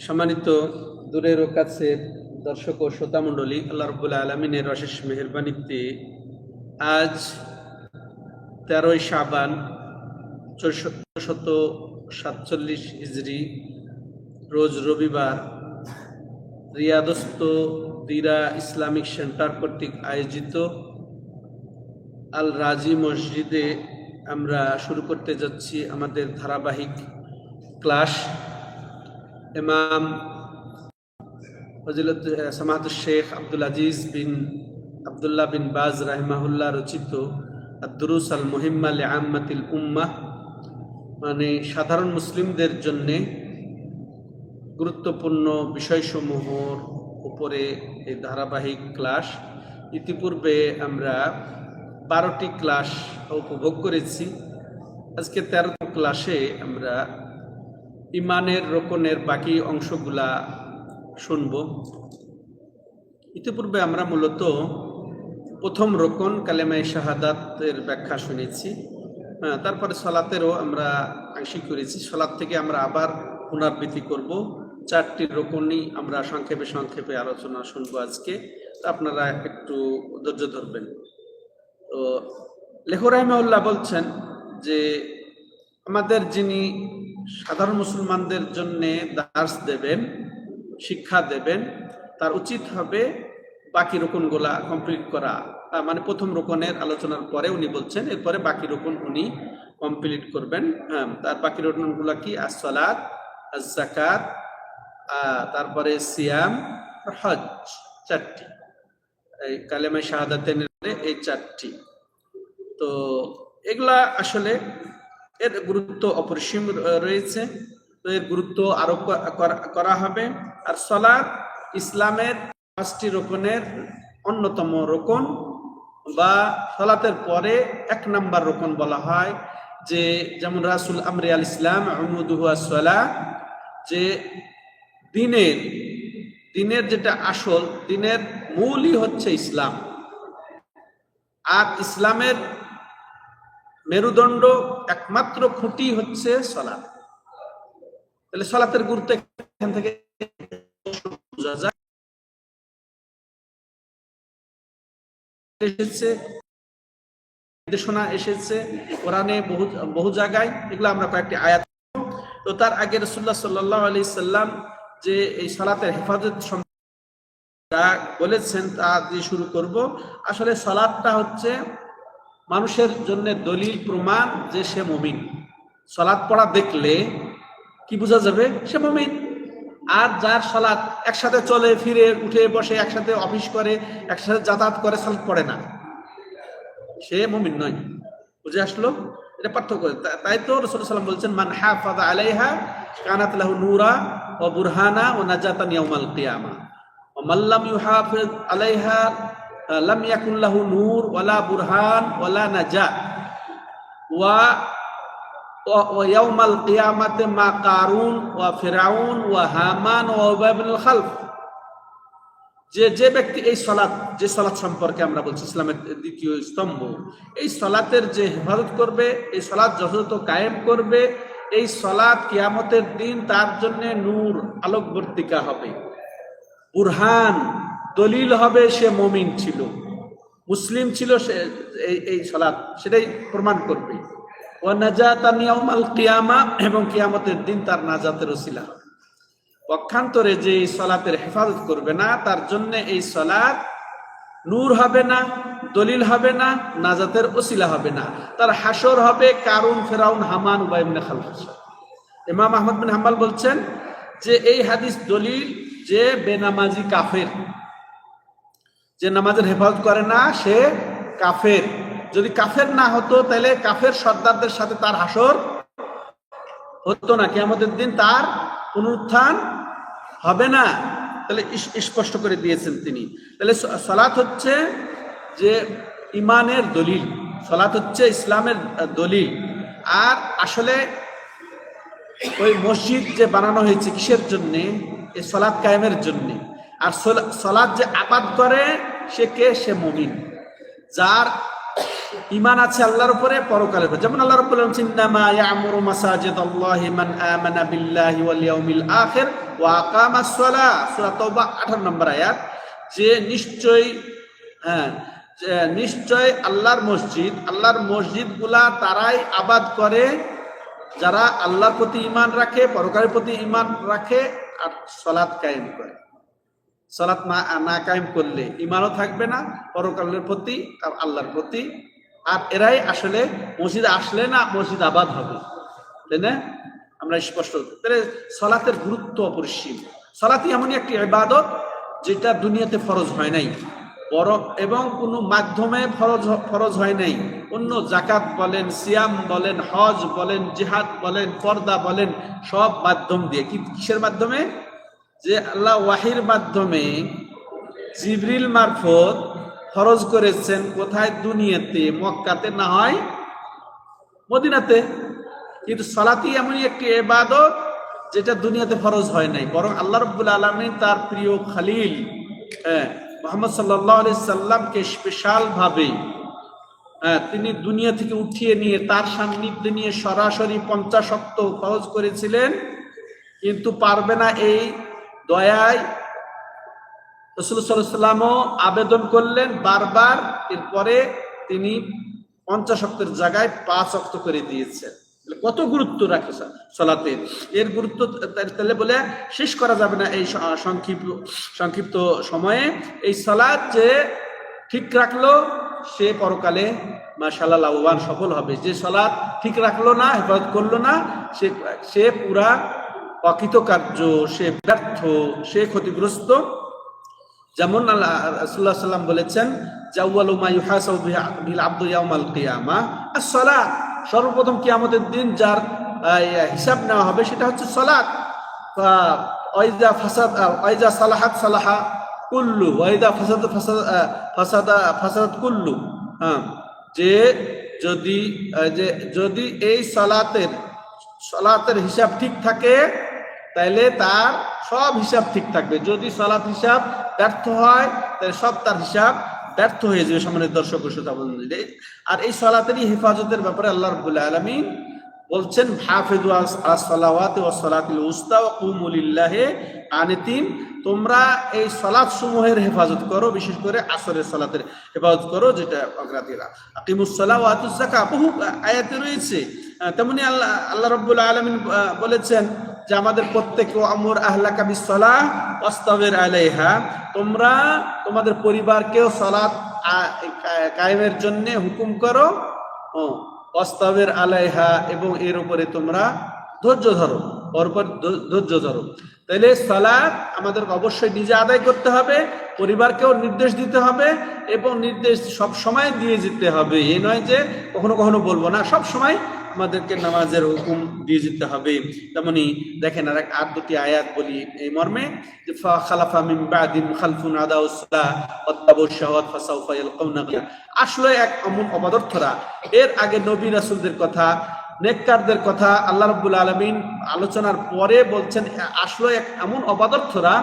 সম্মানিত দূরের ও কাছের দর্শক ও শ্রোতা মণ্ডলী, আল্লাহ রাব্বুল আলামিনের অশেষ মেহেরবানিতে আজ 13ই শাবান 1447 হিজরি, রোজ রবিবার, রিয়াদস্থ দিরা ইসলামিক সেন্টার কর্তৃক আয়োজিত আল রাজি মসজিদে আমরা শুরু করতে যাচ্ছি আমাদের ধারাবাহিক ক্লাস। ইমাম ফজিলত সামাহাতুল শেখ আব্দুল আজিজ বিন আবদুল্লাহ বিন বাজ রাহিমাহুল্লাহ রচিত আদ-দুরুস আল মুহিম্মা লিআম্মাতিল উম্মাহ, মানে সাধারণ মুসলিমদের জন্য গুরুত্বপূর্ণ বিষয়সমূহের উপরে এই ধারাবাহিক ক্লাস। ইতিপূর্বে আমরা 12টি ক্লাস উপভোগ করেছি। আজকে 13তম ক্লাসে আমরা ইমানের রোকনের বাকি অংশগুলা শুনব। ইতিপূর্বে আমরা মূলত প্রথম রোকন কালেমায়ে শাহাদাতের ব্যাখ্যা শুনেছি, তারপরে সলাতেরও আমরা আংশিক করেছি। সলাত থেকে আমরা আবার পুনরাবৃত্তি করব। 4টি রোকনই আমরা সংক্ষেপে আলোচনা শুনবো আজকে। আপনারা একটু ধৈর্য ধরবেন। তো লেখক রাহিমাহুল্লাহ বলছেন যে আমাদের যিনি সাধারণ মুসলমানদের জন্য দার্স দেবেন, শিক্ষা দেবেন, তার উচিত হবে বাকি রোকনগুলা কমপ্লিট করা। মানে প্রথম রোকনের আলোচনার পরে উনি বলছেন এরপরে বাকি রোকন উনি কমপ্লিট করবেন। তার বাকি রোকনগুলা কি? as-সালাত, az-যাকাত, তারপরে সিয়াম, হজ, 4টি। এই কালেমায়ে শাহাদাতের এই 4টি। তো এগুলা আসলে এর গুরুত্ব অপরিসীম রয়েছে। তো এর গুরুত্ব আরোপ করা হবে। আর সালাত ইসলামের 5টি রোকনের অন্যতম রোকন, বা সালাতের পরে 1 নাম্বার রোকন বলা হয়। যে যেমন রাসূল আমরি আল ইসলাম উমুদুহু আস-সালাহ, যে দিনের যেটা আসল, দিনের মূলই হচ্ছে ইসলাম। আর ইসলামের মেরুদণ্ড একমাত্র খুঁটি হচ্ছে সালাত। তাহলে সালাতের গুরুত্ব এখান থেকে বোঝা যায়। নির্দেশনা এসেছে কোরআনে বহু জায়গায়, এগুলো আমরা কয়েকটি আয়াত। তো তার আগে রাসূলুল্লাহ সাল্লাল্লাহু আলাইহি সাল্লাম যে এই সালাতের হেফাজত বলেছেন তা দিয়ে শুরু করব। আসলে সালাতটা হচ্ছে মানুষের জন্য দলিল, প্রমাণ যে সে মুমিন। সালাত পড়া দেখলে কি বোঝা যাবে? সে মুমিন। আর যার সালাত একসাথে চলে ফিরে উঠে বসে, একসাথে অফিস করে, একসাথে যাতায়াত করে, সালাত পড়ে না, সে মুমিন নয়। বুঝে আসলো? এটা পার্থক্য। তাই তো রাসূল সাল্লাল্লাহু আলাইহি ওয়াসাল্লাম বলছেন মান হাফাযা আলাইহা কানাত লাহু নূরা ওয়া বুরহানা ওয়া নাজাতান ইয়াউমাল কিয়ামাহ ওয়া মান লাম ইউহাফিজ আলাইহা লাম ইয়াকুন লাহু নূর ওয়ালা বুরহান ওয়ালা নাজাত ওয়া ইয়াউমাল কিয়ামাতে মা কারুন ওয়া ফিরাউন ওয়া হামান ওয়া উবাই ইবনুল খালফ। যে ব্যক্তি এই সালাত, যে সালাত সম্পর্কে আমরা বলছি ইসলামের দ্বিতীয় স্তম্ভ, এই সালাতের যে হেফাজত করবে, এই সালাত যথাযথ কায়েম করবে, এই সালাত কিয়ামতের দিন তার জন্য নূর, আলোকবর্তিকা হবে, বুরহান, দলিল হবে সে মুমিন ছিল, মুসলিম ছিল, সে এই সালাত সেটাই প্রমাণ করবে। ওয়া নাজাতান ইয়াউমাল কিয়ামা, এবং কিয়ামতের দিন তার নাজাতের ওসিলা হবে। পক্ষান্তরে যে এই সালাতের হেফাজত করবে না, তার জন্য এই সালাত নূর হবে না, দলিল হবে না, নাজাতের ওসিলা হবে না। তার হাসর হবে কারুন, ফেরাউন, হামান, উবাই ইবনে খালফ। ইমাম আহমদ বিন হাম্বল বলছেন যে এই হাদিস দলিল যে বেনামাজি কাফের, যে নামাজের হেফাজত করে না সে কাফের। যদি কাফের না হতো তাহলে কাফের সর্দারদের সাথে তার হাসর হতো না, কিয়ামতের দিন তার পুনরুত্থান হবে না। তাহলে স্পষ্ট করে দিয়েছেন তিনি। তাহলে সালাত হচ্ছে যে ইমানের দলিল, সালাত হচ্ছে ইসলামের দলিল। আর আসলে ওই মসজিদ যে বানানো হয়েছে কিসের জন্যে? এই সালাত কায়েমের জন্য। আর সালাত যে আবাদ করে সে কে? সে মুমিন। যার ঈমান আছে আল্লাহর উপরে, পরকালের উপরে। যেমন আল্লাহ রাব্বুল আলামিন ইন্নামা ইয়া'মুরু মাসাজিদাল্লাহি মান আমানা বিল্লাহি ওয়াল ইয়াউমিল আখির ওয়া আকামাস সালাহ, সূরা তাওবা 18 নম্বর আয়াত, যে নিশ্চয় আল্লাহর মসজিদগুলা তারাই আবাদ করে যারা আল্লাহর প্রতি ঈমান রাখে, পরকালের প্রতি ঈমান রাখে আর সালাত কায়েম করে। সালাত না কায়েম করলে ঈমানও থাকবে না পরকালের প্রতি আর আল্লাহর প্রতি, আর এরাই আসলে মসজিদে আসলে না মসজিদ আবাদ হবে, তাই না? আমরা স্পষ্ট তাহলে সালাতের গুরুত্ব অপরিসীম। সালাতই এমনই একটি ইবাদত যেটা দুনিয়াতে ফরজ হয় নাই, এবং কোনো মাধ্যমে ফরজ হয় নাই। অন্য যাকাত বলেন, সিয়াম বলেন, হজ বলেন, জিহাদ বলেন, পর্দা বলেন, সব মাধ্যম দিয়ে। কিসের মাধ্যমে? যে আল্লাহ ওয়াহির মাধ্যমে জিবরিল মারফত ফরজ করেছেন কোথায়? দুনিয়াতে, মক্কাতে না হয় মদিনাতে। কিন্তু সালাতই এমনই একটি ইবাদত যেটা দুনিয়াতে ফরজ হয় নাই, বরং আল্লাহ রাব্বুল আলামিন তার প্রিয় খলিল মুহাম্মদ সাল্লাল্লাহু আলাইহি সাল্লামকে স্পেশাল ভাবে তিনি দুনিয়া থেকে উঠিয়ে নিয়ে তার সান্নিধ্যে নিয়ে সরাসরি 50 ওয়াক্ত ফরজ করেছিলেন। কিন্তু পারবে না এই দয়ায় রাসূল সাল্লাল্লাহু আলাইহি ওয়াসাল্লামও আবেদন করলেন বারবার। এরপরে তিনি 50 ওয়াক্তের জায়গায় 5 ওয়াক্ত করে দিয়েছেন। কত গুরুত্ব রাখে সালাতের, এর গুরুত্ব তাহলে বলে শেষ করা যাবে না এই সংক্ষিপ্ত সময়ে। এই সালাত যে ঠিক রাখলো সে পরকালে মাশাআল্লাহ লাভবান সফল হবে। যে সালাত ঠিক রাখলো না, হেফাজত করলো না, সে পুরা অকৃতকার্য, সে ব্যর্থ, সে ক্ষতিগ্রস্ত। যেমন রাসূলুল্লাহ সাল্লাম বলেছেন, জাওয়ালু মা ইউহাসাবু বিল আবদু ইয়াউমাল কিয়ামাহ আস-সালাত। সর্বপ্রথম কিয়ামতের দিন যার হিসাব নেওয়া হবে সেটা হচ্ছে সালাত। ওয়াইজা সালাহাত সালাহা কুল্লু, ওয়াইজা ফাসাদাত কুল্লু। যে যদি এই সালাতের হিসাব ঠিক থাকে তাহলে তার সব হিসাব ঠিক থাকবে। যদি সালাত হিসাব ব্যর্থ হয় তাহলে সব তার হিসাব ব্যর্থ হয়ে যাবে। সম্মানিত দর্শক ও শ্রোতা বন্ধুরা, আর এই সালাতেরই হেফাজতের ব্যাপারে আল্লাহ রাব্বুল আলামিন বলছেন, হাফিজু আলাস সালাওয়াতি ওয়াস সালাতিল উস্তা ওয়া কুমু লিল্লাহি কানিতিন। তোমরা এই সালাত সমূহের হেফাজত করো, বিশেষ করে আসরের সালাতের হেফাজত করো, যেটা অগ্রাধিকার। আকিমুস সালাহ ওয়া আতুজ যাকাত, বহু আয়াতে রয়েছে। তেমনি আল্লাহ রাব্বুল আলামিন বলেছেন যে আমাদের প্রত্যেককে আমর আহলাকা বিসসালাহ ওয়াস্তাবির আলাইহা, তোমরা তোমাদের পরিবারকেও সালাত কায়েমের জন্য হুকুম করো, ওয়াস্তাবির আলাইহা, এবং এর উপরে তোমরা ধৈর্য ধরো, ধৈর্য ধরো। তাহলে সালাত আমাদের অবশ্যই নিজে আদায় করতে হবে, পরিবারকেও নির্দেশ দিতে হবে, এবং নির্দেশ সব সময় দিয়ে যেতে হবে। এই নয় যে কখনো কখনো বলবো না, সব সময় আমাদেরকে নামাজের হুকুম দিয়ে যেতে হবে। তেমনি দেখেন আর দুটি আয়াত বলি এই মর্মে, যে খালাফা মিন বাদিন খালফুন আদাউস সালাহ ওয়াত্তাবুশ শাহাওয়াত ফাসাউফা ইয়ালকাউনা গায়্যা। আসলে এক এমন অপদার্থরা, এর আগে নবী রাসূলদের কথা, নেককারদের কথা আল্লাহ রাব্বুল আলামিন আলোচনার পরে বলছেন, আসলে এক এমন অপদার্থরা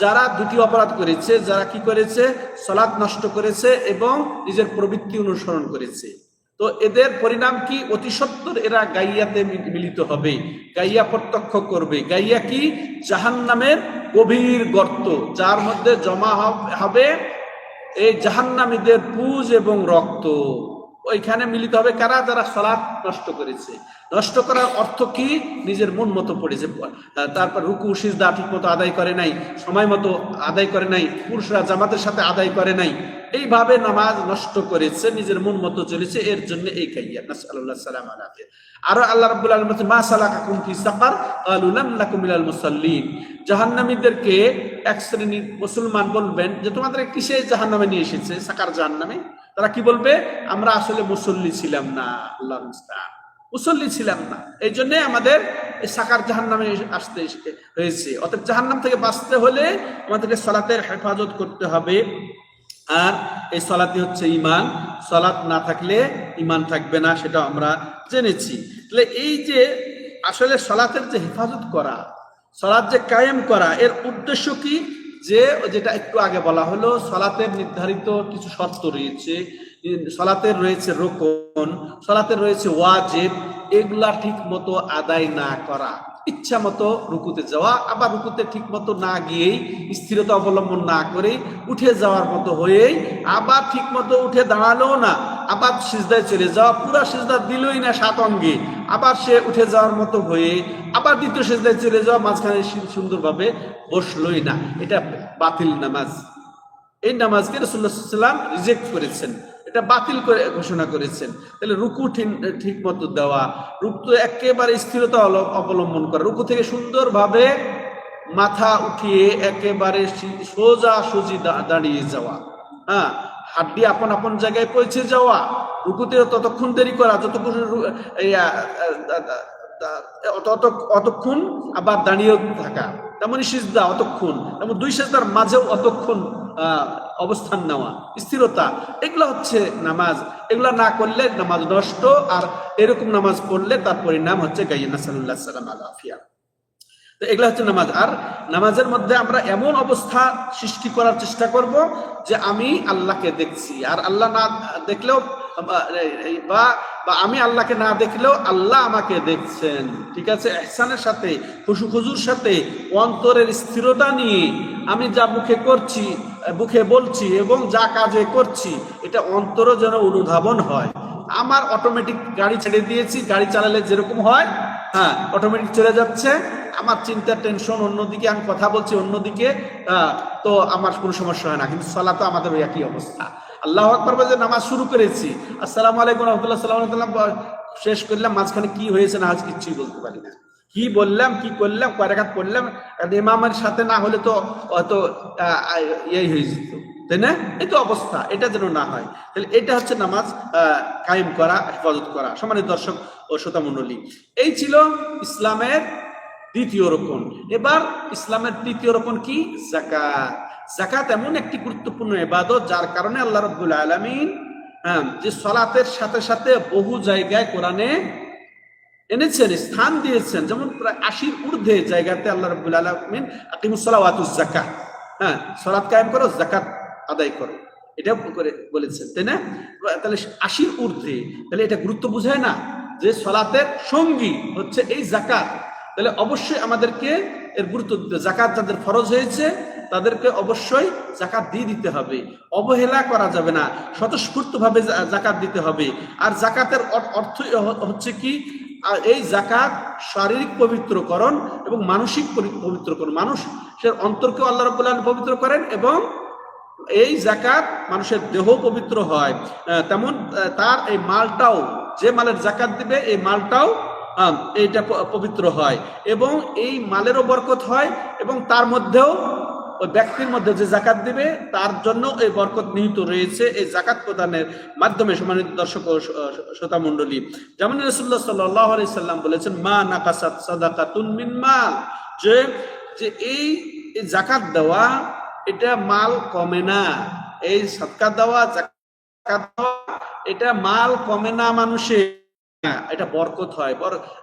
যারা দুটি অপরাধ করেছে, যারা কি করেছে? সালাত নষ্ট করেছে এবং নিজের প্রবৃত্তি অনুসরণ করেছে। তো এদের পরিণাম কি? অতি সত্বর এরা গাইয়াতে মিলিত হবে, গাইয়া প্রত্যক্ষ করবে। গাইয়া কি? জাহান্নামের গভীর গর্ত, যার মধ্যে জমা হবে এই জাহান্নামীদের পুজ এবং রক্ত। ওইখানে মিলিত হবে কারা? যারা সালাত নষ্ট করেছে। নষ্ট করার অর্থ কি? নিজের মন মতো পড়েছে, তারপর রুকু সিজদা ঠিক মতো আদায় করে নাই, সময় মতো আদায় করে নাই, পুরুষরা জামাতের সাথে আদায় করে নাই, এইভাবে নামাজ নষ্ট করেছে, নিজের মন মতো চলেছে। এর জন্য এই কাইয়া। নাসআলুল্লাহ সালামা আলাইহি। আর আল্লাহ রাব্বুল আলামিন বলেন, মা সালাকাকুম ফি সাকার ক্বালু লাম নাকু মিনাল মুসাল্লিন। জাহান্নামীদেরকে এক শ্রেণীর মুসলমান বলবেন যে তোমাদের কিসে জাহান্নামে নিয়ে এসেছে, সাকার জাহান্নামে? তারা কি বলবে? আমরা আসলে মুসল্লি ছিলাম না, আল্লাহর মুস্তাআন, মুসল্লি ছিলাম না, এই জন্য আমাদের এই সাকার জাহান্নামে আসতে হয়েছে। অর্থাৎ জাহান্নাম থেকে বাঁচতে হলে আমাদেরকে সালাতের হেফাজত করতে হবে। আর এই সালাতই হচ্ছে ঈমান। সালাত না থাকলে ঈমান থাকবে না, সেটা আমরা জেনেছি। তাহলে এই যে আসলে সালাতের যে হেফাজত করা, সালাত যে কায়েম করা, এর উদ্দেশ্য কি? যে যেটা একটু আগে বলা হলো, সালাতের নির্ধারিত কিছু শর্ত রয়েছে, সালাতের রয়েছে রোকন, সালাতের রয়েছে ওয়াজিব, এগুলা ঠিক মতো আদায় না করা, ইচ্ছা মতো রুকুতে যাওয়া, আবার রুকুতে ঠিক মতো না গিয়েই স্থিরতা অবলম্বন না করে উঠে যাওয়ার মতো হয়েই আবার ঠিক মতো উঠে দাঁড়ালো না, আবার সিজদায় চলে যাওয়া, পুরা সিজদা দিলই না 7 অঙ্গে, আবার সে উঠে যাওয়ার মতো হয়ে আবার দ্বিতীয় সিজদায় চলে যাওয়া, মাঝখানে সুন্দরভাবে বসলোই না, এটা বাতিল নামাজ। এই নামাজকে রাসূলুল্লাহ সাল্লাল্লাহু আলাইহি ওয়াসাল্লাম রিজেক্ট করেছেন, এটা বাতিল করে ঘোষণা করেছেন। তাহলে রুকু ঠিক মতো দেওয়া, রুকু একেবারে স্থিরতা অবলম্বন করা, রুকু থেকে সুন্দরভাবে মাথা উঠিয়ে একেবারে সোজা সুজি দাঁড়িয়ে যাওয়া, হ্যাঁ, হাড্ডি আপন আপন জায়গায় পৌঁছে যাওয়া, রুকুতে ততক্ষণ দেরি করা যতক্ষণ অতক্ষণ আবার দাঁড়িয়ে থাকা, তেমনই সিজদা অতক্ষণ, তেমন 2 সিজদার মাঝেও অতক্ষণ অবস্থান নেওয়া, স্থিরতা, এগুলো হচ্ছে নামাজ। এগুলা না করলে নামাজ নষ্ট, আর এরকম নামাজ পড়লে তার পরিণাম হচ্ছে গাইয়ে নাসাল্লাহ সাল্লাম আলাফিয়া। তো এগুলো হচ্ছে নামাজ। আর নামাজের মধ্যে আমরা এমন অবস্থা সৃষ্টি করার চেষ্টা করব যে আমি আল্লাহকে দেখছি, আর আল্লাহ না দেখলেও বা আমি আল্লাহকে না দেখলেও আল্লাহ আমাকে দেখছেন, ঠিক আছে, ইহসানের সাথে, খুশুর সাথে, অন্তরের স্থিরতা নিয়ে আমি যা মুখে বলছি এবং যা কাজে করছি এটা অন্তরও যেন অনুধাবন হয়। আমার অটোমেটিক গাড়ি ছেড়ে দিয়েছি, গাড়ি চালালে যেরকম হয়, হ্যাঁ, অটোমেটিক চলে যাচ্ছে, আমার চিন্তা টেনশন অন্যদিকে, আমি কথা বলছি অন্যদিকে, তো আমার কোনো সমস্যা হয় না। কিন্তু সালাত তো আমাদের ওই একই অবস্থা। আল্লাহু আকবার বলে নামাজ শুরু করেছি, আসসালামু আলাইকুম রাহমাতুল্লাহ সাল্লাম শেষ করলাম, মাঝখানে কি হয়েছে না আজ কিচ্ছুই বলতে পারি না, কি বললাম, কি করলাম, কয় রাকাত পড়লাম, ইমামের সাথে না হলে তো হয়তো এই হয়ে যেত, তাই না? এই তো অবস্থা, এটা যেন না হয়। তাহলে এটা হচ্ছে নামাজ কায়েম করা, হেফাজত করা। সম্মানিত দর্শক ও শ্রোতা মণ্ডলী, এই ছিল ইসলামের দ্বিতীয় রকম। এবার ইসলামের তৃতীয় রকম কি? যাকাত। যাকাত এমন একটি গুরুত্বপূর্ণ ইবাদত যার কারণে আল্লাহ রাব্বুল আলামিন যে সালাতের সাথে সাথে বহু জায়গায় কোরআনে এনেছেন, স্থান দিয়েছেন, যেমন প্রায় 80-র ঊর্ধ্বে জায়গাতে আল্লাহ রাব্বুল আলামিন আকিমুস সালাত ওয়া আতুজ যাকাত, হ্যাঁ, সালাত কায়েম করো, যাকাত আদায় করো, এটা করে বলেছেন, তাই না? তাহলে 80-র ঊর্ধ্বে, তাহলে এটা গুরুত্ব বোঝায় না যে সালাতের সঙ্গী হচ্ছে এই যাকাত। তাহলে অবশ্যই আমাদেরকে এর গুরুত্ব দিতে, যাকাত যাদের ফরজ হয়েছে তাদেরকে অবশ্যই যাকাত দিয়ে দিতে হবে, অবহেলা করা যাবে না, স্বতঃস্ফূর্তভাবে যাকাত দিতে হবে। আর যাকাতের অর্থ হচ্ছে কি? এই যাকাত শারীরিক পবিত্রকরণ এবং মানসিক পবিত্রকরণ, মানুষের অন্তরকেও আল্লাহ রাব্বুল আলামিন পবিত্র করেন, এবং এই যাকাত মানুষের দেহ পবিত্র হয়, তেমন তার এই মালটাও, যে মালের যাকাত দিবে এই মালটাও এইটা পবিত্র হয়, এবং এই মালেরও বরকত হয়, এবং তার মধ্যেও ওই ব্যক্তির মধ্যে যে যাকাত দিবে তার জন্য এই বরকত নিহিত রয়েছে এই যাকাত প্রদানের মাধ্যমে। সম্মানিত দর্শক ও শ্রোতা মণ্ডলী, যেমন রাসূলুল্লাহ সাল্লাল্লাহু আলাইহি সাল্লাম বলেছেন, মা নাকাসাত সাদাকাতুন মিন মাল, যে এই যাকাত দেওয়া এটা মাল কমে না, এই সাদকা দেওয়া, যাকাত দেওয়া, এটা মাল কমে না মানুষের, এটা বরকত হয়।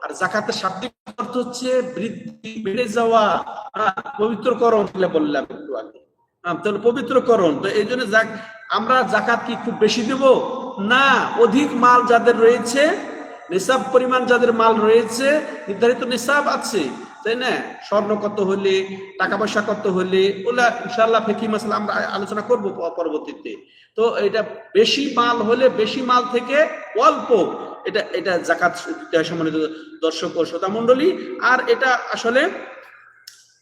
আর যাকাতের শাব্দিক অর্থ হচ্ছে বৃদ্ধি, বেড়ে যাওয়া, পবিত্রকরণ বললাম একটু আগে, তাহলে পবিত্রকরণ। তো এই জন্য আমরা যাকাত কি খুব বেশি দেব না, অধিক মাল যাদের রয়েছে, নিসাব পরিমাণ যাদের মাল রয়েছে, নির্ধারিত নিসাব আছে, তাই না, স্বর্ণ কত হলে, টাকা পয়সা কত হলে, ওলা ইনশাআল্লাহ ফিকহি মাসলা আমরা আলোচনা করব পরবর্তীতে। তো এটা বেশি মাল হলে, বেশি মাল থেকে অল্প, এটা যাকাত সম্মানিত দর্শক ও শ্রোতা মণ্ডলী। আর এটা আসলে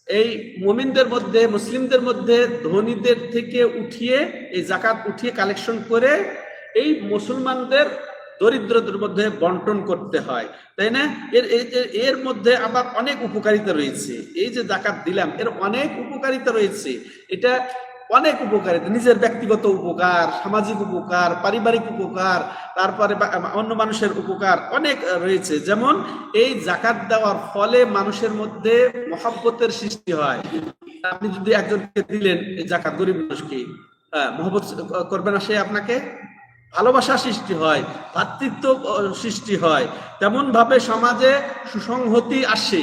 এই মুমিনদের মধ্যে, মুসলিমদের মধ্যে ধনীদের থেকে উঠিয়ে, এই যাকাত উঠিয়ে কালেকশন করে এই মুসলমানদের দরিদ্রদের মধ্যে বন্টন করতে হয়, তাই না? এর মধ্যে আবার অনেক উপকারিতা রয়েছে। এই যে যাকাত দিলাম, এর অনেক উপকারিতা রয়েছে। এটা অনেক উপকারিতা, নিজের ব্যক্তিগত উপকার, সামাজিক উপকার, পারিবারিক উপকার, তারপরে অন্য মানুষের উপকার অনেক রয়েছে। যেমন এই যাকাত দেওয়ার ফলে মানুষের মধ্যে মহব্বতের সৃষ্টি হয়। আপনি যদি একজনকে দিলেন এই যাকাত, গরিব মানুষকে, মহব্বত করবে না সে আপনাকে? ভালোবাসা সৃষ্টি হয়, ভ্রাতৃত্ব সৃষ্টি হয়, তেমন ভাবে সমাজে সুসংহতি আসে,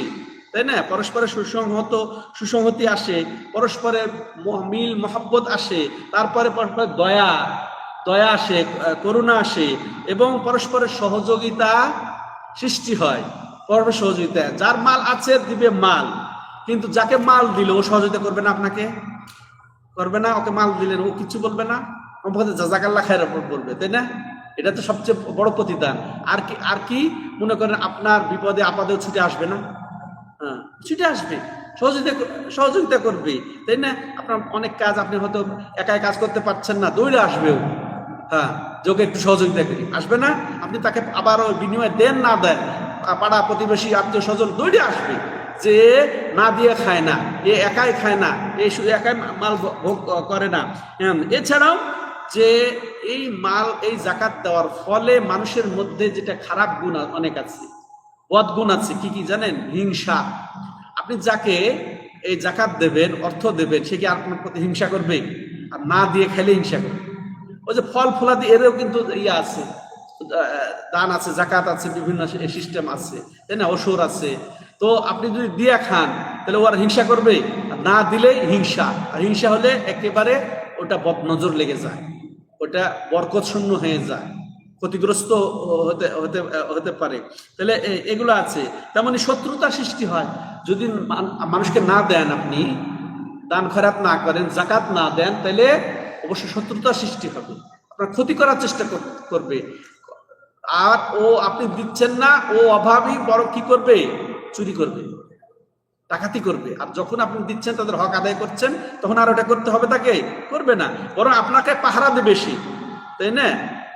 তাই না? পরস্পরের সুসংহতি আসে, পরস্পরের মিল মহব্বত আসে, তারপরে পরস্পরের দয়া, দয়া আসে, করুণা আসে এবং পরস্পরের সহযোগিতা সৃষ্টি হয়। পরস্পর সহযোগিতা, যার মাল আছে দিবে মাল, কিন্তু যাকে মাল দিল ও সহযোগিতা করবে না, আপনাকে করবে না। ওকে মাল দিলেন, ও কিছু বলবে না, জাযাকাল্লাহ খায়র বলবে, তাই না? এটা তো সবচেয়ে বড় প্রতিদান। আর কি মনে করেন আপনার বিপদে আপদেও ছুটে আসবে না? হ্যাঁ, ছুটে আসবে, সহযোগিতা করবে, তাই না? আপনার অনেক কাজ, আপনি হয়তো একাই কাজ করতে পারছেন না, দৌড়ে আসবেও। হ্যাঁ, যোগে একটু সহযোগিতা করি, আসবে না? আপনি তাকে আবার ওই বিনিময়ে দেন না দেন, পাড়া প্রতিবেশী আত্মীয় স্বজন দৌড়ে আসবে, যে না দিয়ে খায় না, এ একাই খায় না, এ শুধু একাই মাল ভোগ করে না। এছাড়াও যে এই মাল, এই জাকাত দেওয়ার ফলে মানুষের মধ্যে যেটা খারাপ গুণ অনেক আছে, বদগুণ আছে। কি কি জানেন? হিংসা। আপনি যাকে এই জাকাত দেবেন, অর্থ দেবেন, সে কি আপনার প্রতি হিংসা করবে? আর না দিয়ে খেলে হিংসা করবে। ওই যে ফল ফলাদি, এরও কিন্তু ইয়ে আছে, দান আছে, জাকাত আছে, বিভিন্ন সিস্টেম আছে, তাই না? ওসর আছে। তো আপনি যদি দিয়ে খান তাহলে ও আর হিংসা করবে? আর না দিলেই হিংসা, আর হিংসা হলে একেবারে ওটা বদনজর লেগে যায়, ওটা বরকত শূন্য হয়ে যায়, ক্ষতিগ্রস্ত হতে হতে হতে পারে। তাহলে এগুলো আছে। তেমনি শত্রুতা সৃষ্টি হয় যদি মানুষকে না দেন, আপনি দান খয়রাত না করেন, জাকাত না দেন, তাহলে অবশ্যই শত্রুতা সৃষ্টি হবে, আপনার ক্ষতি করার চেষ্টা করবে। আর ও আপনি দিচ্ছেন না, ও অভাবী, বড় কি করবে? চুরি করবে, ডাকাতি করবে। আর যখন আপনি দিচ্ছেন, তাদের হক আদায় করছেন, তখন আর ওটা করতে হবে তাকে? করবে না, বরং আপনাকে পাহারা দেবে বেশি, তাই না?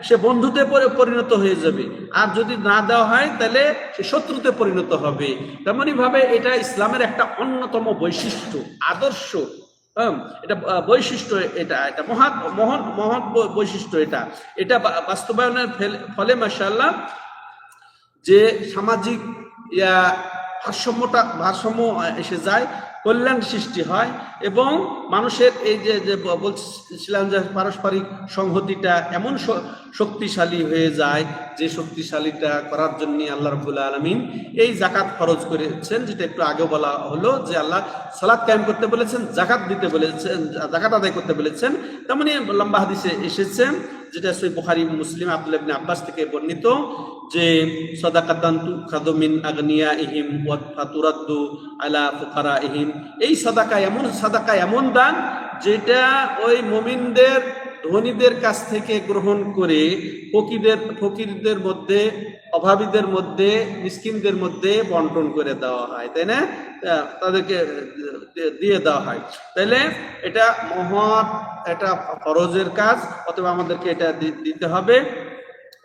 সে বন্ধুতে পরিণত হয়ে যাবে। আর যদি না দেওয়া হয় তাহলে সে শত্রুতে পরিণত হবে। তেমনি ভাবে এটা ইসলামের একটা অন্যতম বৈশিষ্ট্য, আদর্শ। এটা বৈশিষ্ট্য, এটা এটা মহান মহৎ বৈশিষ্ট্য। এটা বাস্তবায়নের ফলে মাশাআল্লাহ যে সামাজিক ভারসাম্য এসে যায়, কল্যাণ সৃষ্টি হয়, এবং মানুষের এই যে বলছিলাম যে পারস্পরিক সংহতিটা এমন শক্তিশালী হয়ে যায়, যে শক্তিশালীটা করার জন্য আল্লাহ রাব্বুল আলামিন এই জাকাত ফরজ করেছেন। যেটা একটু আগে বলা হলো যে আল্লাহ সালাত কায়েম করতে বলেছেন, জাকাত দিতে বলেছেন, জাকাত আদায় করতে বলেছেন। তেমনি লম্বা হাদিসে এসেছে, যেটা সহিহ বুখারী, মুসলিম, আব্দুল্লাহ ইবনে আব্বাস থেকে বর্ণিত, যে সাদাকাতান তুখাযু মিন আগনিয়াইহিম ওয়া ফাতুরাদ্দু আলা ফুকারাইহিম। এই সাদাকা এমন দান যেটা ওই মুমিনদের, ধনীদের কাছ থেকে গ্রহণ করে ফকিরদের মধ্যে, অভাবীদের মধ্যে, মিসকিনদের মধ্যে বন্টন করে দেওয়া হয়, তাই না? তাদেরকে দিয়ে দেওয়া হয়। তাইলে এটা মহৎ, এটা ফরজের কাজ, অথবা আমাদেরকে এটা দিতে হবে।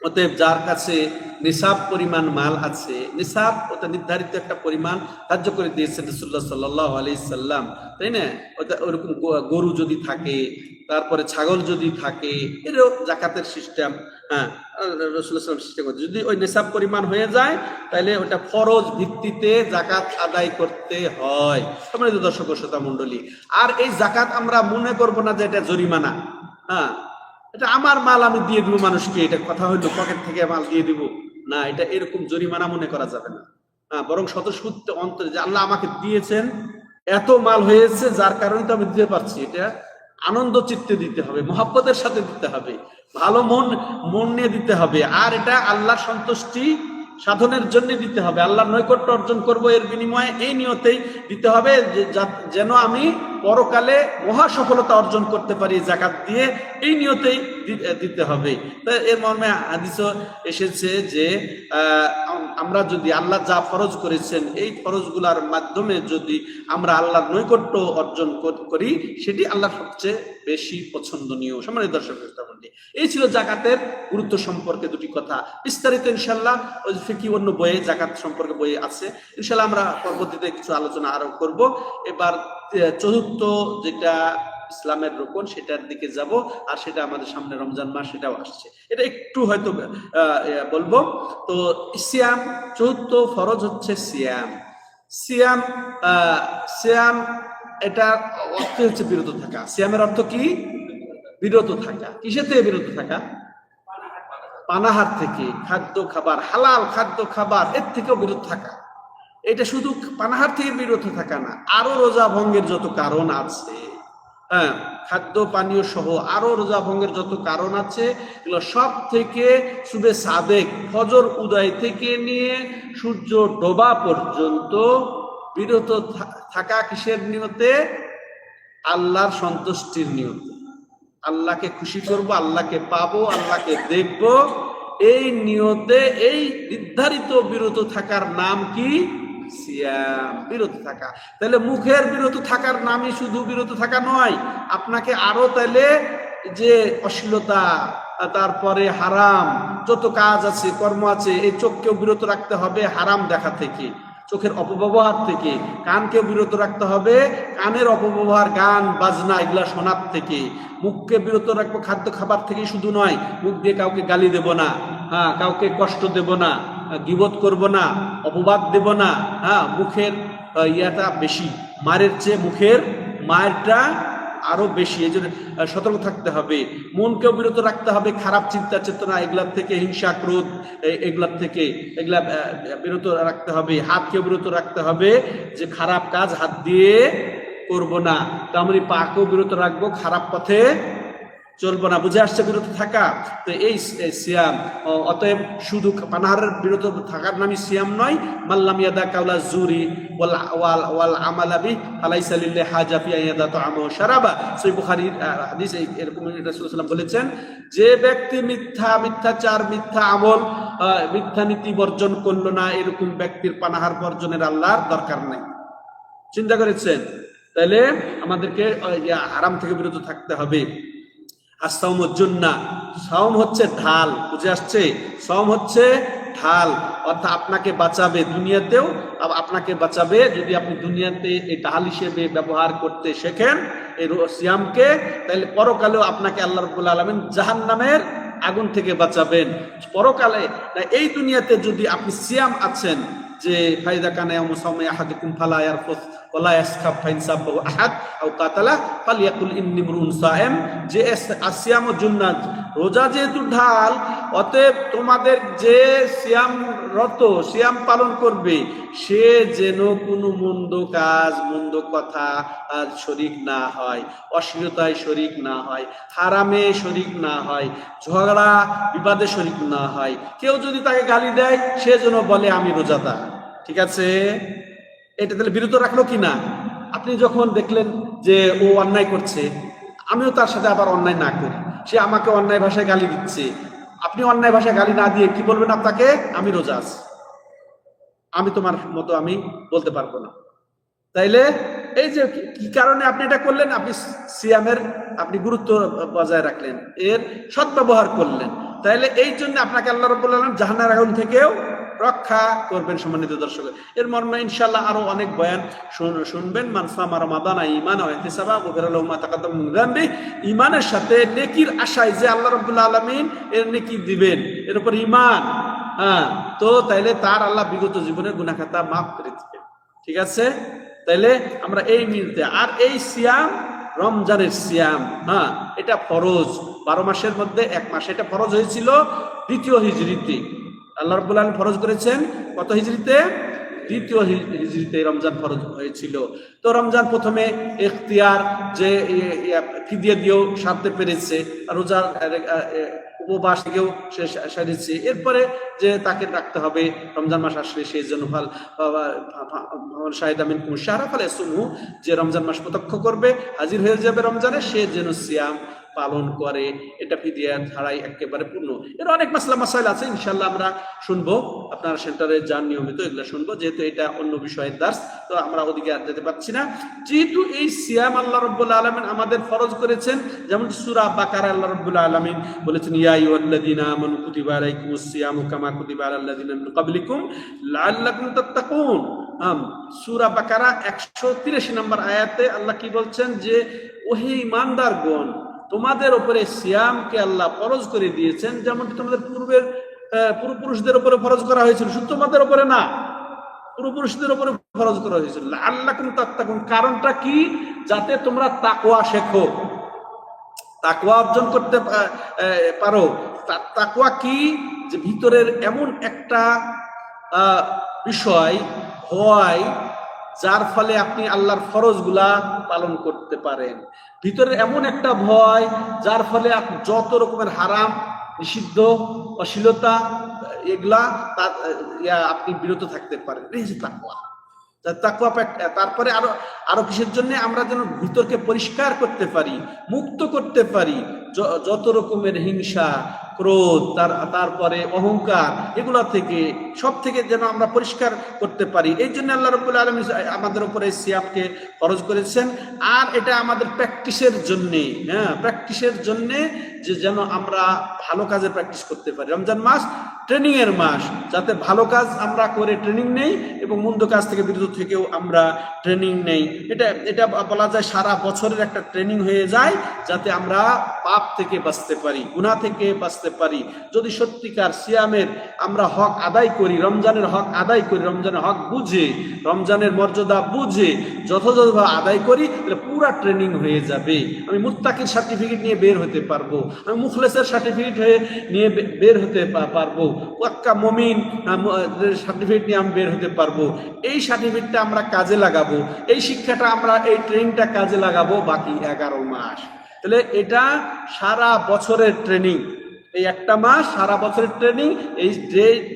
অতএব যার কাছে নিসাব পরিমাণ মাল আছে, নিসাব ওটা নির্ধারিত একটা পরিমাণ ধার্য করে দিয়েছেন রাসূলুল্লাহ সাল্লাল্লাহু আলাইহি সাল্লাম, তাই না? ওরকম গরু যদি থাকে, তারপরে ছাগল যদি থাকে, এরও জাকাতের সিস্টেম, হ্যাঁ, রাসূলুল্লাহ সাল্লাল্লাহু সিস্টেম করতে, যদি ওই নিসাব পরিমাণ হয়ে যায়, তাহলে ওটা ফরজ ভিত্তিতে জাকাত আদায় করতে হয়। সম্মানিত দর্শক ও শ্রোতা মণ্ডলী, আর এই জাকাত আমরা মনে করব না যে এটা জরিমানা। হ্যাঁ, এটা আমার মাল, আমি দিয়ে দিব মানুষকে, এটা কথা হইলো পকেট থেকে মাল দিয়ে দিব না, এটা এরকম জরিমানা মনে করা যাবে না। হ্যাঁ, বরং স্বতঃস্ফূর্ত অন্তরে যে আল্লাহ আমাকে দিয়েছেন, এত মাল হয়েছে, যার কারণে তো আমি দিতে পারছি, এটা আনন্দ চিত্তে দিতে হবে, মহব্বতের সাথে দিতে হবে, ভালো মন নিয়ে দিতে হবে, আর এটা আল্লাহর সন্তুষ্টি সাধনের জন্য দিতে হবে, আল্লাহর নৈকট্য অর্জন করব এর বিনিময়ে, এই নিয়তেই দিতে হবে, যেন আমি পরকালে মহা সফলতা অর্জন করতে পারি জাকাত দিয়ে, এই নিয়তেই দিতে হবে। তো এর মর্মে হাদিসও এসেছে যে আমরা যদি আল্লাহ যা ফরজ করেছেন, এই ফরজগুলোর মাধ্যমে যদি আমরা আল্লাহর নৈকট্য অর্জন করি, সেটি আল্লাহর সবচেয়ে বেশি পছন্দনীয়। সম্মানিত দর্শক, এই ছিল জাকাতের গুরুত্ব সম্পর্কে দুটি কথা। বিস্তারিত ইনশাআল্লাহ ওই ফিকি অন্য বইয়ে, জাকাত সম্পর্কে বই আছে, ইনশাআল্লাহ আমরা পরবর্তীতে কিছু আলোচনা আরো করব। এবার চতুর্থ যেটা ইসলামের রোকন, সেটার দিকে যাব, আর সেটা আমাদের সামনে রমজান মাস, সেটাও আসছে, এটা একটু হয়তো বলবো। তো সিয়াম, চতুর্থ ফরজ হচ্ছে সিয়াম। সিয়াম এটার অর্থ হচ্ছে বিরত থাকা। সিয়ামের অর্থ কি? বিরত থাকা। কিসের থেকে বিরত থাকা? পানাহার থেকে, খাদ্য খাবার, হালাল খাদ্য খাবার, এর থেকেও বিরত থাকা। এটা শুধু পানাহার থেকে বিরত থাকা না, আরো রোজা ভঙ্গের যত কারণ আছে, হ্যাঁ, খাদ্য পানীয় সহ আরো রোজা ভঙ্গের যত কারণ আছে এগুলো সব থেকে সুবে সাদেক ফজর উদয় থেকে নিয়ে সূর্য ডোবা পর্যন্ত বিরত থাকা কিসের নিয়তে? আল্লাহর সন্তুষ্টির নিয়তে। আল্লাহকে খুশি করব, আল্লাহকে পাবো, আল্লাহকে দেখব, এই নিয়তে এই নির্ধারিত বিরত থাকার নাম কি? সিয়াম, বিরত থাকা। তাহলে মুখের বিরত থাকার নামই শুধু বিরত থাকা নয়, আপনাকে আরো তাহলে যে অশ্লীলতা, তারপরে হারাম যত কাজ আছে, কর্ম আছে, এই চোখকেও বিরত রাখতে হবে হারাম দেখা থেকে, চোখের অপব্যবহার থেকে। কানকে বিরত রাখতে হবে কানের অপব্যবহার, গান বাজনা এগুলা শোনার থেকে। মুখকে বিরত রাখবো খাদ্য খাবার থেকে শুধু নয়, মুখ দিয়ে কাউকে গালি দেব না, হ্যাঁ, কাউকে কষ্ট দেব না, গীবত করব না, অপবাদ দেব না। হ্যাঁ, মুখের ইয়াটা বেশি, মায়ের চেয়ে মুখের মায়েরটা আরো বেশি, এই জন্য সতর্ক থাকতে হবে। মনকেও বিরত রাখতে হবে খারাপ চিন্তা চেতনা এগুলার থেকে, হিংসা ক্রোধ এগুলার থেকে, এগুলা বিরত রাখতে হবে। হাতকেও বিরত রাখতে হবে যে খারাপ কাজ হাত দিয়ে করব না। তেমনি পাকেও বিরত রাখবো, খারাপ পথে চলবো না। বুঝে আসছে বিরত থাকা? তো এই সিয়াম, অতএব শুধু পানাহারের বিরত থাকার নামই সিয়াম নয়। মাল্লাম ইয়াদা কাউলা জুরি ওয়াল আমালাবি ফালাইসা লিল্লাহি হাজা ফি ইয়াদা তাআমু শারাবা। সহিহ বুখারীর হাদিস। এরকম রাসূলুল্লাহ সাল্লাল্লাহু আলাইহি ওয়াসাল্লাম বলেছেন, যে ব্যক্তি মিথ্যাচার, মিথ্যা আমল, মিথ্যা নীতি বর্জন করলো না, এরকম ব্যক্তির পানাহার বর্জনের আল্লাহর দরকার নেই। চিন্তা করেছেন? তাহলে আমাদেরকে হারাম থেকে বিরত থাকতে হবে। আর সাওমুজ জুন্নাহ, সাওম হচ্ছে ঢাল। বুঝে আসছে? সাওম হচ্ছে ঢাল, অর্থাৎ আপনাকে বাঁচাবে দুনিয়াতেও, আপনাকে বাঁচাবে যদি আপনি দুনিয়াতে এই ঢাল হিসেবে ব্যবহার করতে শেখেন এই সিয়ামকে, তাহলে পরকালেও আপনাকে আল্লাহ রাব্বুল আলামিন জাহান্নামের আগুন থেকে বাঁচাবেন। পরকালে এই দুনিয়াতে যদি আপনি সিয়াম আছেন, যে ফাইদা কানা ইয়াউমু সাওমি আহাদিকুম ফালা ইয়ারফুস ওয়ালা ইয়াসখাব ফাইন সাব্বাহু আহাদ আও কাতালা ফালিয়াকুল ইন্নী মুরউন সায়েম, যে আসিয়াম ও জুন্নাত, রোজা যেহেতু ঢাল, অতএব তোমাদের যে সিয়ামরত, সিয়াম পালন করবে, সে যেন কোনো মন্দ কাজ, মন্দ কথা শরীক না হয়, অশ্লীলতায় শরীক না হয়, হারামে শরীক না হয়, ঝগড়া বিবাদে শরীক না হয়। কেউ যদি তাকে গালি দেয়, সে যেন বলে আমি রোজাদার। ঠিক আছে? এটা তাহলে বিরত রাখলো কিনা? আপনি যখন দেখলেন যে ও অন্যায় করছে, আমিও তার সাথে আবার অন্যায় না করি, সে আমাকে অন্যায় ভাষায় গালি দিচ্ছে, আপনি অন্যায় ভাষায় গালি না দিয়ে কি বলবেন আপনাকে? আমি রোজা আছি, আমি তোমার মতো আমি বলতে পারবো না। তাইলে এই যে কি কারণে আপনি এটা করলেন? আপনি সিয়ামের আপনি গুরুত্ব বজায় রাখলেন, এর সদ্ব্যবহার করলেন। তাইলে এই জন্য আপনাকে আল্লাহ রাব্বুল আলামিন জাহান্নামের আগুন থেকেও রক্ষা করবেন। সম্মানিত দর্শক, এর মর্মে ইনশাআল্লাহ আরো অনেক বয়ান শুনবেন। মান সামা রমাদানা ঈমানান ওয়া ইহতিসাবা গুফিরা লাহু মা তাকাদ্দামা মিন যামবি, ঈমানের সাথে নেকির আশায় যে আল্লাহ রাব্বুল আলামিন এর নেকি দিবেন, এর উপর ঈমান, হ্যাঁ, তো তাইলে তার আল্লাহ বিগত জীবনের গুনাহ খাতা মাফ করে দিবেন। ঠিক আছে? তাইলে আমরা এই মিলতে, আর এই সিয়াম রমজানের সিয়াম, হ্যাঁ, এটা ফরজ, 12 মাসের মধ্যে 1 মাস। এটা ফরজ হয়েছিল 2য় হিজরিতে। আল্লাহ রাব্বুল আলামিন ফরজ করেছেন কত হিজরিতে? 2য় হিজরিতে রমজান ফরজ হয়েছিল। তো রমজান প্রথমে ইখতিয়ার, যে ফিদিয়া দিয়েও সারতে পেরেছে, রোজার উপবাস থেকেও সে সারিয়েছে, এরপরে যে তাকে রাখতে হবে রমজান মাস আসলে সেই জন্য শাহিদা মিনকুম শাহরা ফালিয়াসুমহু, যে রমজান মাস প্রত্যক্ষ করবে, হাজির হয়ে যাবে রমজানে, সে যেন সিয়াম পালন করে। এটা ফিদিয়া ছাড়াই একেবারে পূর্ণ। এর অনেক মাসলা মাসাইল আছে, ইনশাআল্লাহ আমরা শুনবো। আপনারা সেন্টারে যান নিয়মিত, এগুলো শুনবো, যেহেতু এটা অন্য বিষয়ের দার্স, তো আমরা ওদিকে আর যেতে পারছি না। যেহেতু এই সিয়াম আল্লাহ রাব্বুল আলামিন আমাদের ফরজ করেছেন, যেমন সূরা বাকারা আল্লাহ রাব্বুল আলামিন বলেছেন, ইয়া আইয়ুহাল্লাযীনা আমানু কুতিবা আলাইকুমুস সিয়ামু কামা কুতিবা আলাল লাযীনা মিন ক্বাবলিকুম লাআল্লাকুম তাত্তাকুন। সূরা বাকারা 183 নম্বর আয়াতে আল্লাহ কি বলছেন? যে ওহে ঈমানদারগণ, তোমাদের উপরে সিয়ামকে আল্লাহ ফরজ করে দিয়েছেন, যেমন তোমাদের পূর্বের পূর্বপুরুষদের উপরে ফরজ করা হয়েছিল, শুধু তোমাদের উপরে না, পূর্বপুরুষদের উপরে ফরজ করা হয়েছিল। লাআল্লাকুম তাত্তাকুন, কারণটা কি? যাতে তোমরা তাকওয়া শেখো, তাকওয়া অর্জন করতে পারো। তাকওয়া কি? যে ভিতরের এমন একটা বিষয় হয় যার ফলে আপনি আল্লাহর ফরজগুলা পালন করতে পারেন। ভিতরে এমন একটা ভয় যার ফলে আপনি যত রকমের হারাম, নিষিদ্ধ, অশ্লীলতা এগুলা আপনি বিরত থাকতে পারেন। এই যে তাকওয়া, তারপরে আরো আরো কিসের জন্য? আমরা যেন ভিতরকে পরিষ্কার করতে পারি, মুক্ত করতে পারি যত রকমের হিংসা, ক্রোধ, তারপরে অহংকার, এগুলা থেকে সব থেকে যেন আমরা পরিষ্কার করতে পারি। এই জন্য আল্লাহ রাব্বুল আলামিন আমাদের উপরে সিয়ামকে ফরজ করেছেন। আর এটা আমাদের প্র্যাকটিসের জন্যে, হ্যাঁ, প্র্যাকটিসের জন্যে, যে যেন আমরা ভালো কাজে প্র্যাকটিস করতে পারি। রমজান মাস ট্রেনিং এর মাস, যাতে ভালো কাজ আমরা করে ট্রেনিং নেই এবং মন্দ কাজ থেকে বিরত থেকেও আমরা ট্রেনিং নেই। এটা বলা যায় সারা বছরের একটা ট্রেনিং হয়ে যায়, যাতে আমরা পাপ থেকে বাঁচতে পারি, গুনাহ থেকে বাঁচতে পারি। যদি সত্যিকার সিয়ামের আমরা হক আদায় করি, রমজানের হক আদায় করি, রমজানের হক বুঝে, রমজানের মর্যাদা বুঝে যথাযথভাবে আদায় করি, তাহলে পুরা ট্রেনিং হয়ে যাবে। আমি মুত্তাকির সার্টিফিকেট নিয়ে বের হতে পারবো, আমি মুখলেসের সার্টিফিকেট নিয়ে বের হতে পারবো, পাক্কা মুমিন সার্টিফিকেট নিয়ে আমি বের হতে পারবো। এই সার্টিফিকেটটা আমরা কাজে লাগাবো, এই শিক্ষাটা আমরা, এই ট্রেনিংটা কাজে লাগাবো বাকি 11 মাস। তাহলে এটা সারা বছরের ট্রেনিং, এই একটা মাস সারা বছরের ট্রেনিং। এই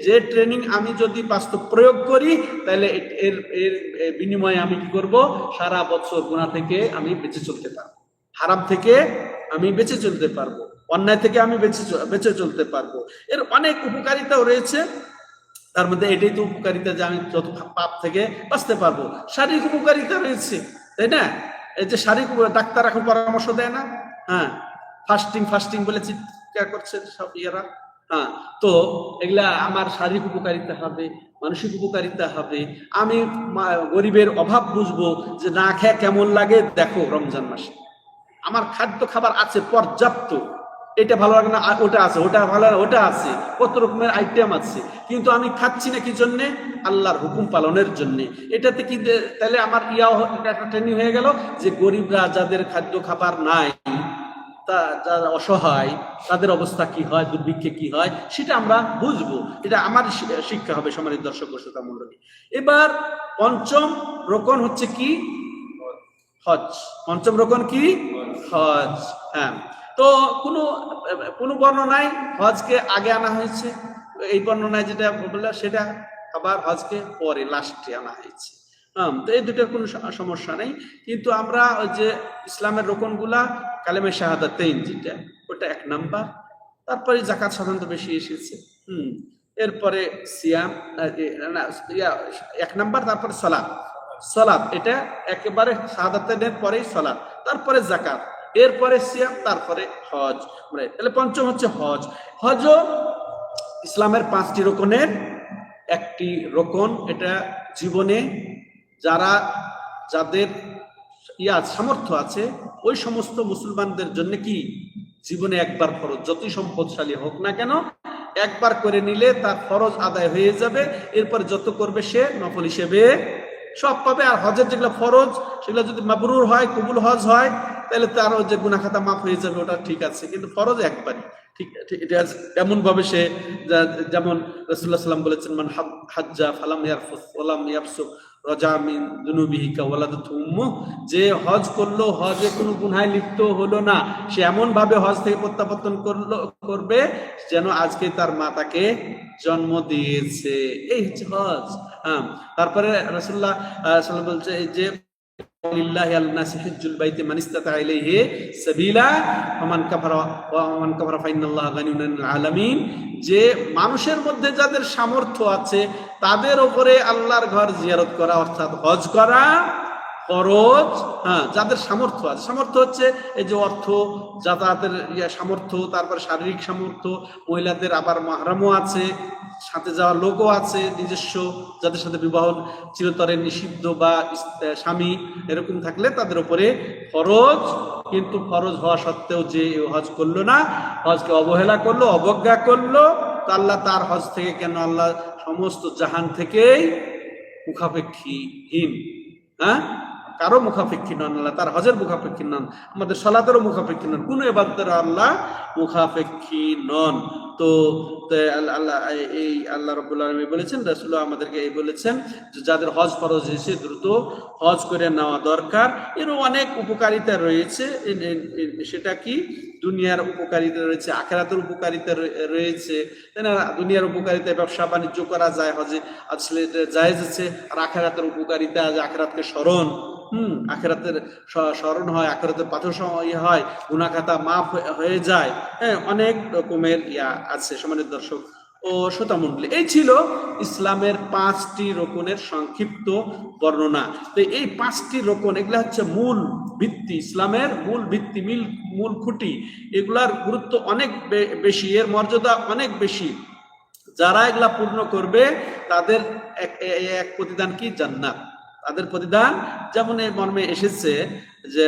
যে ট্রেনিং আমি যদি বাস্তব প্রয়োগ করি, তাহলে এর এর বিনিময়ে আমি কি করব? সারা বছর গুনাহ থেকে আমি বেঁচে চলতে পারবো, হারাম থেকে আমি বেঁচে চলতে পারবো, অন্যায় থেকে আমি বেঁচে চলতে পারবো। এর অনেক উপকারিতাও রয়েছে। তার মধ্যে এটাই তো উপকারিতা যে আমি যত পাপ থেকে বাঁচতে পারবো। শারীরিক উপকারিতা রয়েছে, তাই না? এই যে শারীরিক, ডাক্তার এখন পরামর্শ দেয় না, হ্যাঁ, ফাস্টিং বলে চিৎকার করছে সব ইয়েরা, হ্যাঁ। তো এগুলা আমার শারীরিক উপকারিতা হবে, মানসিক উপকারিতা হবে। আমি গরিবের অভাব বুঝবো, যে না খেয়ে কেমন লাগে দেখো রমজান মাসে আমার খাদ্য খাবার আছে পর্যাপ্ত, এটা ভালো লাগে না ওটা আছে, ওটা ভালো লাগে ওটা আছে, কত রকমের আইটেম আছে, কিন্তু আমি খাচ্ছি না কি জন্যে? আল্লাহর হুকুম পালনের জন্য। এটাতে কি তাহলে আমার একটা ট্রেনিং হয়ে গেল, যে গরিবরা যাদের খাদ্য খাবার নাই, যারা অসহায়, তাদের অবস্থা কি হয়, দুর্ভিক্ষে কি হয়, সেটা আমরা বুঝবো। এটা আমার শিক্ষা হবে, সম্মানিত দর্শক ও শ্রোতা মণ্ডলী। এবার পঞ্চম রোকন হচ্ছে কি? হজ। পঞ্চম রোকন কি? হজ। হ্যাঁ, তো কোনো বর্ণনায় হজকে আগে আনা হয়েছে, এই বর্ণনায় যেটা বললাম সেটা আবার হজকে পরে লাস্টে আনা হয়েছে। তো এই দুটার কোনো সমস্যা নেই। কিন্তু আমরা ওই যে ইসলামের রোকনগুলা, কালেমে শাহাদাতাইন যেটা, ওটা 1 নাম্বার। তারপরে জাকাত সাধারণত বেশি এসেছে, এরপরে সিয়াম 1 নাম্বার, তারপরে সালাত, এটা একেবারে শাহাদাতাইনের পরেই সালাত, তারপরে জাকাত, এরপরে সিয়াম, তারপরে হজ। তাহলে পঞ্চম হচ্ছে হজ। হজও ইসলামের 5টি রোকনের একটি রোকন। এটা জীবনে যাদের সামর্থ্য আছে, ওই সমস্ত মুসলমানদের জন্য কি জীবনে একবার ফরজ, যতই সম্পদশালী হোক না কেন, একবার করে নিলে তার ফরজ আদায় হয়ে যাবে। এরপর যত করবে সে নফল হিসেবে সব পাবে। আর হজের যেগুলো ফরজ, সেগুলো যদি মাবরুর হয়, কবুল হজ হয়, তাহলে তারও যে গুনাহ খাতা মাফ হয়ে যাবে, ওটা ঠিক আছে। কিন্তু ফরজ একবারই, ঠিক এটা এমন ভাবে সে, যেমন রাসূলুল্লাহ সাল্লাল্লাহু আলাইহি ওয়াসাল্লাম বলেছেন, মান হাজ্জা ফালাম ইয়ারফুস ওয়ালাম ইয়াফসুক রাজা মিন যুনুবিহি কাওয়ালাদাতু উম্মুহ, যে হজ করলো, হজে কোনো গুনাহে লিপ্ত হলো না, সে এমন ভাবে হজ থেকে প্রত্যাবর্তন করবে যেন আজকে তার মা তাকে জন্ম দিয়েছে। এই হচ্ছে হজ। হ্যাঁ, তারপরে রাসূলুল্লাহ সাল্লাল্লাহু আলাইহি ওয়াসাল্লাম বলছে যে লিল্লাহি আল-নাসি হিজ্জুল বাইতি মান ইসতাতা ইলাইহি সাবিলা ফামান কাফারা ফাইনাল্লাহা গানিয়্যুন আনিল আলামিন, যে মানুষের মধ্যে যাদের সামর্থ্য আছে তাদের উপরে আল্লাহর ঘর জিয়ারত করা, অর্থাৎ হজ করা ফরজ। হ্যাঁ, যাদের সামর্থ্য আছে, সামর্থ্য হচ্ছে এই যে অর্থ, যাতায়াতের সামর্থ্য, তারপর শারীরিক সামর্থ্য, মহিলাদের আবার মাহরামও আছে, সাথে যাওয়ার লোকও আছে নিজস্ব, যাদের সাথে বিবাহ চিরতরে নিষিদ্ধ বা স্বামী এরকম থাকলে তাদের উপরে ফরজ। কিন্তু ফরজ হওয়া সত্ত্বেও যে হজ করলো না, হজকে অবহেলা করলো, অবজ্ঞা করলো, তো আল্লাহ তার হজ থেকে কেন, আল্লাহ সমস্ত জাহান থেকেই মুখাপেক্ষীহীন, হ্যাঁ, কারো মুখাপেক্ষী নন, আল্লাহ তার হজের মুখাপেক্ষী নন, আমাদের সালাতেরও মুখাপেক্ষী নন, কোনো ইবাদতের আল্লাহ মুখাপেক্ষী নন। তো আল্লাহ এই আল্লাহ রাব্বুল আলামিন বলেছেন, রাসূল আমাদেরকে এই বলেছেন যে যাদের হজ ফরজ হয়েছে দ্রুত হজ করে নেওয়া দরকার। এরও অনেক উপকারিতা রয়েছে। সেটা কি? দুনিয়ার উপকারিতা রয়েছে, আখিরাতের উপকারিতা রয়েছে, তাই না? দুনিয়ার উপকারিতায় ব্যবসা বাণিজ্য করা যায়, হজে আসলে জায়েজ আছে। আর আখিরাতের উপকারিতা, আখিরাতকে স্মরণ, আখিরাতের স্মরণ হয়, আখিরাতের পাথর হয়, গুনাহ খাতা মাফ হয়ে যায়। হ্যাঁ, অনেক রকমের আছে। সম্মানিত দর্শক ও শ্রোতা মণ্ডলী, এই ছিল ইসলামের 5টি রকমের সংক্ষিপ্ত বর্ণনা। তো এই 5টি রকম, এগুলা হচ্ছে মূল ভিত্তি, ইসলামের মূল ভিত্তি, মূল খুঁটি। এগুলার গুরুত্ব অনেক বেশি, এর মর্যাদা অনেক বেশি। যারা এগুলা পূর্ণ করবে তাদের এক প্রতিদান কি? জান্নাত। তাদের প্রতিদান যেমন এই মর্মে এসেছে যে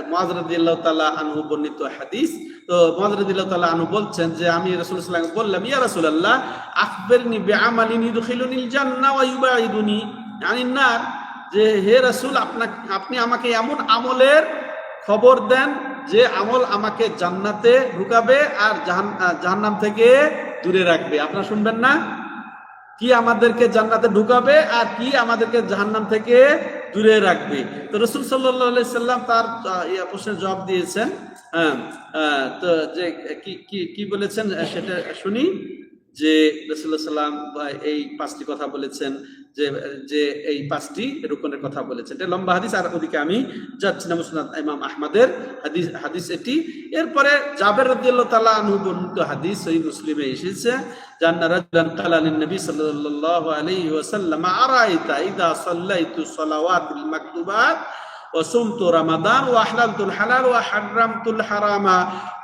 মুআয রাদিয়াল্লাহু তাআলা আনহু বর্ণিত হাদিস। তো মুআয রাদিয়াল্লাহু তাআলা আনহু বলছেন যে আমি রাসূলুল্লাহ সাল্লাল্লাহু আলাইহি ওয়াসাল্লাম বললাম, ইয়া রাসূলুল্লাহ আখবিরনি বিআমালিন ইউদখিলুনিল জান্নাহ ওয়া ইউবাইদুনি আনিন নার, যে হে রাসূল আপনি আমাকে এমন আমলের খবর দেন যে আমল আমাকে জান্নাতে ঢুকাবে আর জাহান্নাম থেকে দূরে রাখবে। আপনারা শুনবেন না? কি আমাদেরকে জান্নাতে ঢুকাবে আর কি আমাদেরকে জাহান্নাম থেকে দূরে রাখবে। তো রাসূল সাল্লাল্লাহু আলাইহি সাল্লাম তার প্রশ্নের জবাব দিয়েছেন। তো যে কি বলেছেন সেটা শুনি। যে রাসূলুল্লাহ সাল্লাম এই 5টি কথা বলেছেন, যে এই 5টি রুকনের কথা বলেছেন। এটা লম্বা হাদিস, আর ওদিকে আমি যাচ্ছি না। মুসনাদ ইমাম আহমদের হাদিস এটি। এরপরে জাবের রাদিয়াল্লাহু তাআলা আনহু বর্ণিত হাদিস সহিহ মুসলিমে এসেছে, জান্না রাজুলান ক্বালা লিন নবী সাল্লাল্লাহু আলাইহি ওয়াসাল্লাম আরাইতা ইযা সাল্লাইতু সালাওয়াতিল মাকতুবাত ওয়া সুমতু রমাদান ওয়া আহলালতুল হালাল ওয়া হারামতুল হারামা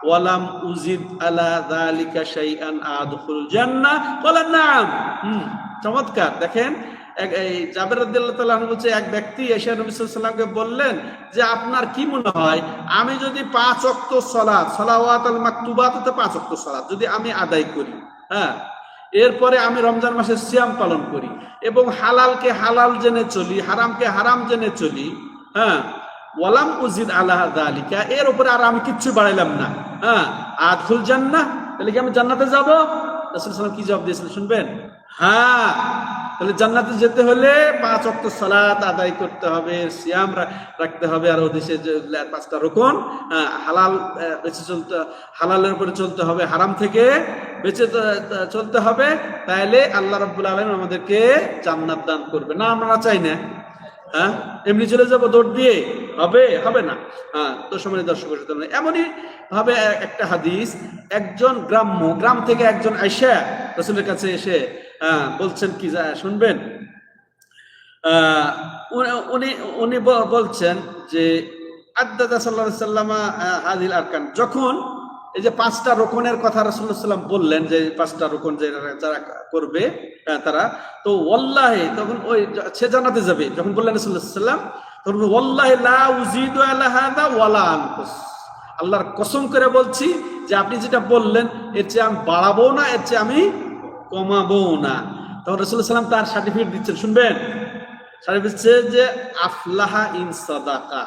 ওয়া লাম উজিদ আলা যালিকা শাইআন আদখুল জান্নাহ ক্বালা নাআম। চমৎকার। দেখেন, জাবের রাদিয়াল্লাহু তাআলা আনহু বলছে, এক ব্যক্তি এসে নবী সাল্লাল্লাহু আলাইহি ওয়াসাল্লামকে বললেন যে আপনার কি মনে হয় আমি যদি 5 ওয়াক্ত সালাত, সালাওয়াতুল মাকতুবাত, 5 ওয়াক্ত সালাত যদি আমি আদায় করি, হ্যাঁ, এরপরে আমি রমজান মাসে সিয়াম পালন করি এবং হালালকে হালাল জেনে চলি, হারামকে হারাম জেনে চলি, হ্যাঁ, ওয়ালাম উজিদ আলা যালিকা, এর উপরে আর আমি কিচ্ছু বাড়াইলাম না, হ্যাঁ, আদখুল জান্নাহ, তাহলে কি আমি জান্নাতে যাব? রাসূল সাল্লাল্লাহু আলাইহি ওয়াসাল্লাম কি জবাব দিয়েছিলেন শুনবেন? হ্যাঁ, তাহলে জান্নাতে যেতে হলে 5 ওয়াক্ত সালাত আদায় করতে হবে, সিয়াম রাখতে হবে, আর ওদেশে 5টা রুকন, হালাল বেঁচে চলতে, হালালের উপরে চলতে হবে, হারাম থেকে বেঁচে চলতে হবে। তাইলে আল্লাহ রাব্বুল আলামিন আমাদেরকে জান্নাত দান করবে। না আমরা চাই না, হ্যাঁ, এমনি চলে যাবো দৌড় দিয়ে, হবে না। হ্যাঁ, তো সম্মানিত দর্শক, এমনই ভাবে একটা হাদিস, একজন গ্রাম থেকে একজন আয়েশা রাসূলের কাছে এসে বলছেন কি, শুনবেন? উনি বলছেন যে আদ্দাদা সাল্লাল্লাহু আলাইহি ওয়াসাল্লাম হাযিল আরকান, যখন এই যে 5টা রুকনের কথা রাসূলুল্লাহ সাল্লাল্লাহু আলাইহি ওয়াসাল্লাম বললেন, যে 5টা রুকন যে যারা করবে তারা, তো ওয়াল্লাহি, তখন ওই সে জান্নাতে যাবে যখন বললেন রাসূলুল্লাহ সাল্লাল্লাহু আলাইহি ওয়াসাল্লাম, তখন ওয়াল্লাহি লা উযিদু আলা হাযা ওয়ালা আনকুস, আল্লাহর কসম করে বলছি যে আপনি যেটা বললেন এর চেয়ে আমি বাড়াবো না, এর চেয়ে আমি কমাবো না। তখন রাসূলুল্লাহ সাল্লাল্লাহু আলাইহি ওয়াসাল্লাম তার সার্টিফিকেট দিচ্ছেন, শুনবেন? সার্টিফিকেট দিচ্ছে যে আফলাহা ইন সাদাকা,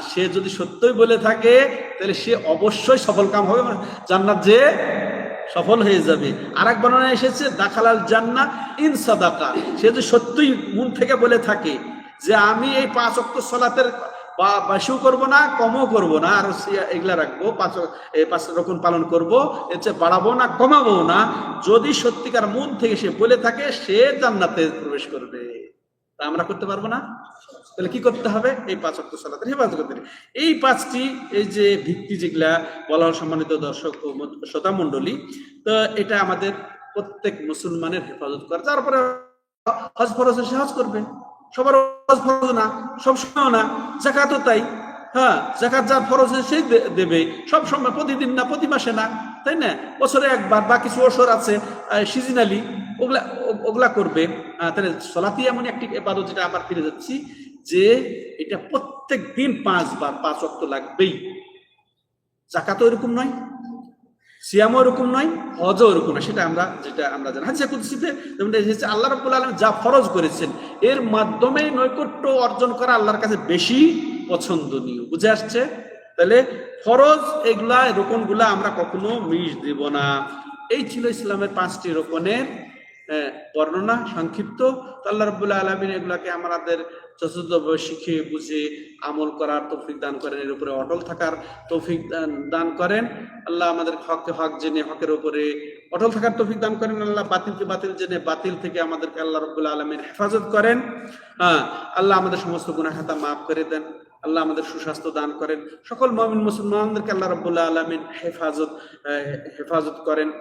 সে যদি সত্যই বলে থাকে তাহলে সে অবশ্যই সফল কাম হবে, জান্নাত যে সফল হয়ে যাবে। আর এক বর্ণনায় এসেছে দাখালাল জান্নাহ ইন সাদাকা, সে যদি সত্যই মন থেকে বলে থাকে যে আমি এই 5 ওয়াক্ত সালাতের বেশিও করবো না, কমও করবো না, আর এগুলা রাখবো, 5 রকম পালন করবো, এর চেয়ে বাড়াবো না, কমাবো না, যদি সত্যিকার মন থেকে সে বলে থাকে, সে জান্নাতে প্রবেশ করবে। তা আমরা করতে পারবো না? তাহলে কি করতে হবে? এই 5 ওয়াক্ত সালাতের হেফাজত করতে হবে। এই 5টি, এই যে ভিত্তি যেগুলা বলা হল, সম্মানিত দর্শক ও শ্রোতা মণ্ডলী, তো এটা আমাদের প্রত্যেক মুসলমানের হেফাজত করা। তারপরে হজ ফরজ, সে হজ করবে, সবার হজ ফরজ না, সব সময় না, যাকাতও তাই, হ্যাঁ, যাকাত যার ফরজ সেই দেবে, সব সময়, প্রতিদিন না, প্রতি মাসে না, তাই না, বছরে একবার, বা কিছু ওসর আছে সিজনালি, ওগুলা করবে। তাহলে সালাতই এমন একটি ইবাদত, যেটা আবার ফিরে যাচ্ছি, যে এটা প্রত্যেক দিন 5 বার 5 ওয়াক্ত লাগবেই। যাকাতও এরকম নয়, সিয়ামও এরকম নয়, হজও এরকম নয়, যেটা আমরা জানি। হাদিসে কুদসিতে যেমন এসেছে, আল্লাহ রাব্বুল আলামিন যা ফরজ করেছেন এর মাধ্যমে নৈকট্য অর্জন করা আল্লাহর কাছে বেশি পছন্দনীয়। বুঝে আসছে? তাহলে ফরজ এগুলা রোকনগুলা আমরা কখনো মিস দিব না। এই ছিল ইসলামের 5টি রোকনের বর্ণনা সংক্ষিপ্ত। আল্লাহ রাব্বুল আলামিন এগুলাকে আমাদের যথাযথভাবে শিখে বুঝে আমল করার তৌফিক দান করেন, এর উপরে অটল থাকার তৌফিক দান করেন। আল্লাহ আমাদের হককে হক জেনে হকের উপরে অটল থাকার তৌফিক দান করেন। আল্লাহ বাতিলকে বাতিল জেনে বাতিল থেকে আমাদেরকে আল্লাহ রাব্বুল আলামিন হেফাজত করেন। আল্লাহ আমাদের সমস্ত গুনাহ খাতা মাফ করে দেন। আল্লাহ আমাদের সুস্বাস্থ্য দান করেন। সকল মুমিন মুসলমানদেরকে আল্লাহ রাব্বুল আলামিন হেফাজত করেন।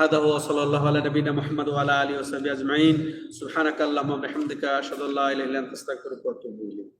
هذا هو صلى الله على نبينا محمد وعلى اله وصحبه اجمعين. سبحانك اللهم وبحمدك اشهد ان لا اله الا انت استغفرك واتوب اليك.